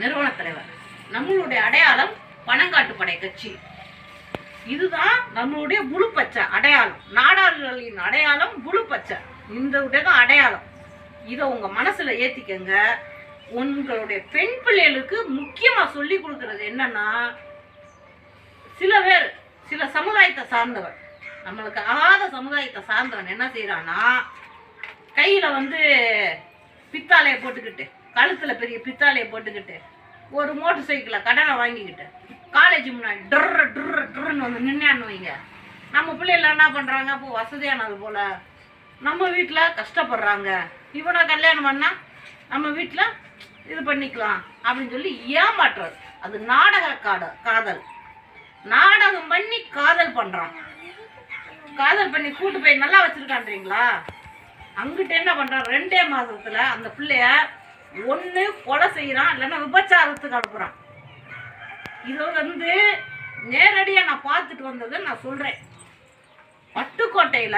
நிறுவன தலைவர். நம்மளுடைய அடையாளம் பணங்காட்டுப்படை கட்சி. இதுதான் நம்மளுடைய புழு பச்சை அடையாளம். நாடார்களின் அடையாளம் புழு பச்சை. இந்த தான் அடையாளம். இதை உங்க மனசுல ஏத்திக்கங்க. உங்களுடைய பெண் பிள்ளைகளுக்கு முக்கியமா சொல்லி கொடுக்கறது என்னன்னா, சில பேர் சில சமுதாயத்தை சார்ந்தவன், நம்மளுக்கு ஆகாத சமுதாயத்தை சார்ந்தவன் என்ன செய்யறான்னா, கையில பித்தாலையை போட்டுக்கிட்டு, கழுத்துல பெரிய பித்தாலையை போட்டுக்கிட்டு, ஒரு மோட்டர் சைக்கிளை கடனை வாங்கிக்கிட்டு காலேஜ் முன்னாடி ட்ருன்னு நின்னான்னு வைங்க. நம்ம பிள்ளைகள் என்ன பண்றாங்க, அப்போ வசதியானது போல நம்ம வீட்டில் கஷ்டப்படுறாங்க, இவனை கல்யாணம் பண்ணா நம்ம வீட்டில் இது பண்ணிக்கலாம் அப்படின்னு சொல்லி ஏமாற்றுறது. அது நாடக காதல். நாடகம் பண்ணி காதல் பண்றான். காதல் பண்ணி கூட்டு போய் நல்லா வச்சிருக்கான்றீங்களா, அங்கிட்ட என்ன பண்றான், 2 மாசத்துல அந்த பிள்ளைய ஒண்ணு கொலை செய்யறான், இல்லைன்னா விபச்சாரத்துக்கு அனுப்புறான். இது நேரடியா நான் பார்த்துட்டு வந்ததை நான் சொல்றேன். பட்டுக்கோட்டையில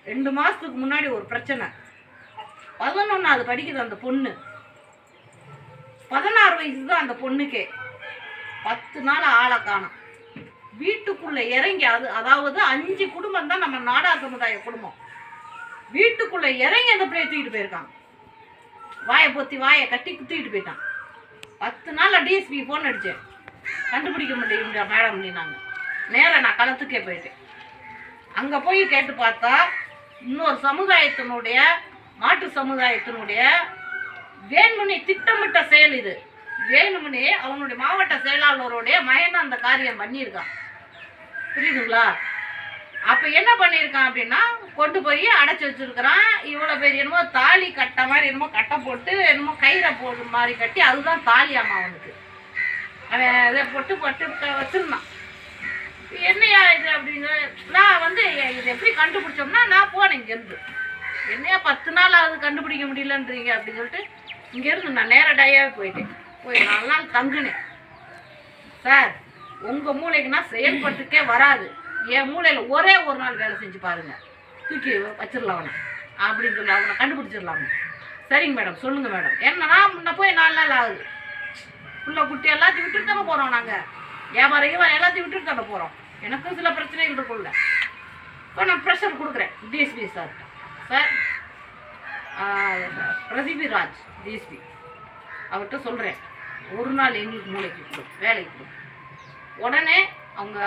2 மாசத்துக்கு முன்னாடி ஒரு பிரச்சனை. 11வது படிக்குது அந்த பொண்ணு. 16 வயசு தான் அந்த பொண்ணுக்கே. 10 நாள் ஆளை காணோம். வீட்டுக்குள்ள இறங்கி, அதாவது 5 குடும்பம் தான் நம்ம நாடார் சமுதாய குடும்பம். வீட்டுக்குள்ள இறங்கி அந்த பிள்ளைய தூக்கிட்டு போயிருக்காங்க. வாயை பொத்தி வாயை கட்டி தூக்கிட்டு போயிட்டான். 10 நாள் டிஎஸ்பி போன் அடிச்சேன், கண்டுபிடிக்க முடியுங்க மேடம் அப்படின்னாங்க. நேரம் நான் களத்துக்கே போயிட்டேன். அங்க போய் கேட்டு பார்த்தா, இன்னொரு சமுதாயத்தினுடைய, மாற்று சமுதாயத்தினுடைய வேணுமனே திட்டமிட்ட செயல் இது. வேணுமனே அவனுடைய மாவட்ட செயலாளருடைய மகன் அந்த காரியம் பண்ணியிருக்கான். புரியுதுங்களா? அப்ப என்ன பண்ணியிருக்கான் அப்படின்னா, கொண்டு போய் அடைச்சி வச்சிருக்கிறான். இவ்வளவு பேர் என்னமோ தாலி கட்ட மாதிரி என்னமோ கட்டை போட்டு என்னமோ கயிறை போடு மாதிரி கட்டி, அதுதான் தாலியாமா அவனுக்கு. அவன் இதை போட்டு வச்சிருந்தான். என்னையா இது அப்படின்னு நான் இதை எப்படி கண்டுபிடிச்சோம்னா, நான் போனேன் இங்கேருந்து. என்னையா 10 நாள் அது கண்டுபிடிக்க முடியலன்றீங்க அப்படின்னு சொல்லிட்டு இங்கேருந்து நான் நேரடியாகவே போயிட்டேன். போய் 4 நாள் தங்குனேன். சார், உங்கள் மூளைக்கு நான் செயல்பட்டுக்கே வராது, என் மூளையில் ஒரே ஒரு நாள் வேலை செஞ்சு பாருங்க, தூக்கி வச்சிடலாம் அவனை அப்படின்னு சொல்லி அவனை கண்டுபிடிச்சிடலாங்க. சரிங்க மேடம், சொல்லுங்க மேடம். என்னன்னா முன்ன போய் 4 நாள் ஆகுது. புள்ள குட்டி எல்லாத்தையும் விட்டுட்டு தானே போகிறோம். நாங்கள் வியாபாரம் எல்லாத்தையும் விட்டுட்டு தானே போகிறோம். எனக்கும் சில பிரச்சனைகள் இருக்குல்ல. இப்போ நான் ப்ரெஷர் கொடுக்குறேன் டிஎஸ்பி சார். சார், பிரதிபிராஜ் டிஎஸ்பி அவர்கிட்ட சொல்கிறேன், ஒரு நாள் எங்களுக்கு மூளைக்கு கொடு, வேலைக்கு கொடு. உடனே அவங்க